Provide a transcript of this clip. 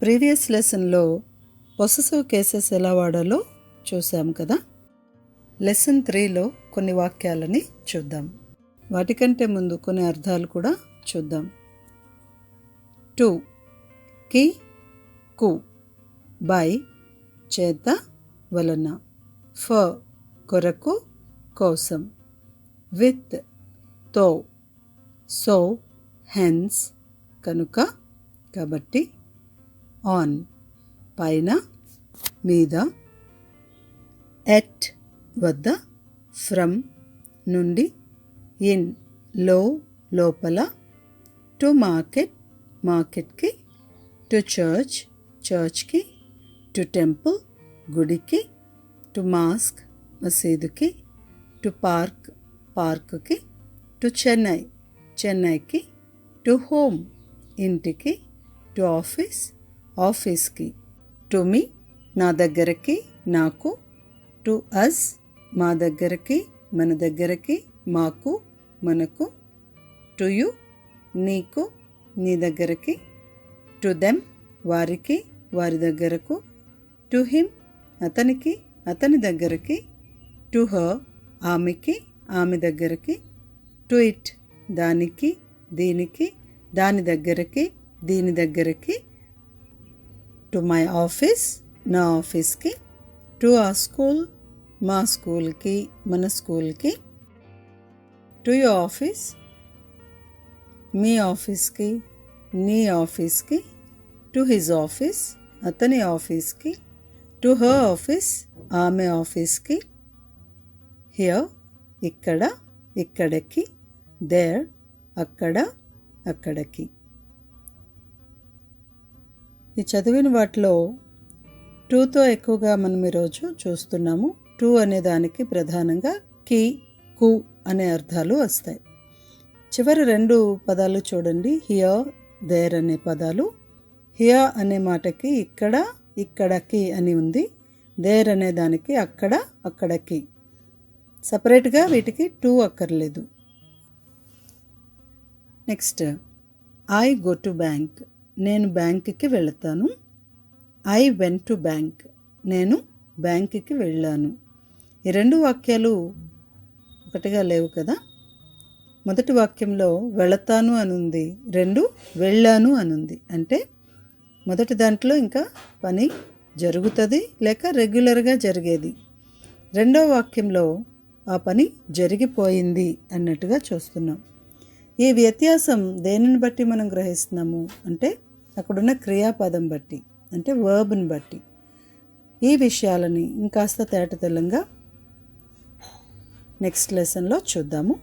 Previous లెసన్లో possessive cases ఎలా వాడాలో చూసాం కదా. లెసన్ 3లో కొన్ని వాక్యాలని చూద్దాం. వాటికంటే ముందు కొన్ని అర్థాలు కూడా చూద్దాం. టు కి కు, బై చేత వలన, ఫర్ కొరకు కోసం, విత్ తో, సో హెన్స్ కనుక కాబట్టి, ఆన్ పైన మీద, ఎట్ వద్ద, ఫ్రమ్ నుండి, ఇన్ లోపల, టు మార్కెట్ మార్కెట్కి, టు చర్చ్ చర్చ్కి, టు టెంపుల్ గుడికి, టు మాస్క్ మసీదుకి, టు పార్క్ పార్కుకి, టు చెన్నై చెన్నైకి, టు హోమ్ ఇంటికి, టు ఆఫీస్ ఆఫీస్కి, టు మీ నా దగ్గరకి నాకు, టు అస్ మా దగ్గరకి మన దగ్గరకి మాకు మనకు, టు యు నీకు నీ దగ్గరకి, టు దెమ్ వారికి వారి దగ్గరకు, టు హిమ్ అతనికి అతని దగ్గరకి, టు హర్ ఆమెకి ఆమె దగ్గరకి, టు ఇట్ దానికి దీనికి దాని దగ్గరకి దీని దగ్గరకి, టు మై ఆఫీస్ నా ఆఫీస్కి, టు ఆ స్కూల్ మా స్కూల్కి మన స్కూల్కి, టు యువర్ ఆఫీస్ మీ ఆఫీస్కి నీ ఆఫీస్కి, టు హిజ్ ఆఫీస్ అతని ఆఫీస్కి, టు హర్ ఆఫీస్ ఆమె ఆఫీస్కి, హియర్ ఇక్కడ ఇక్కడికి, దేర్ అక్కడ అక్కడికి. ఈ చదివిన వాటిలో టూతో ఎక్కువగా మనం ఈరోజు చూస్తున్నాము. టూ అనే దానికి ప్రధానంగా కి కు అనే అర్థాలు వస్తాయి. చివరి రెండు పదాలు చూడండి, హియర్ దేర్ అనే పదాలు. హియర్ అనే మాటకి ఇక్కడ ఇక్కడకి అని ఉంది, దేర్ అనే దానికి అక్కడ అక్కడకి. సపరేట్గా వీటికి టూ అక్కర్లేదు. Next, I go to bank నేను బ్యాంక్కి వెళతాను. ఐ వెంట్ టు బ్యాంక్ నేను బ్యాంక్కి వెళ్ళాను. ఈ రెండు వాక్యాలు ఒకటిగా లేవు కదా. మొదటి వాక్యంలో వెళతాను అనుంది, రెండు వెళ్ళాను అనుంది. అంటే మొదటి దాంట్లో ఇంకా పని జరుగుతుంది లేక రెగ్యులర్గా జరిగేది. రెండో వాక్యంలో ఆ పని జరిగిపోయింది అన్నట్టుగా చూస్తున్నాం. ఈ వ్యత్యాసం దేనిని బట్టి మనం గ్రహిస్తున్నాము అంటే అక్కడున్న క్రియాపదం బట్టి, అంటే వర్బ్ని బట్టి. ఈ విషయాలని ఇంకాస్త తేటతెల్లంగా నెక్స్ట్ లెసన్లో చూద్దాము.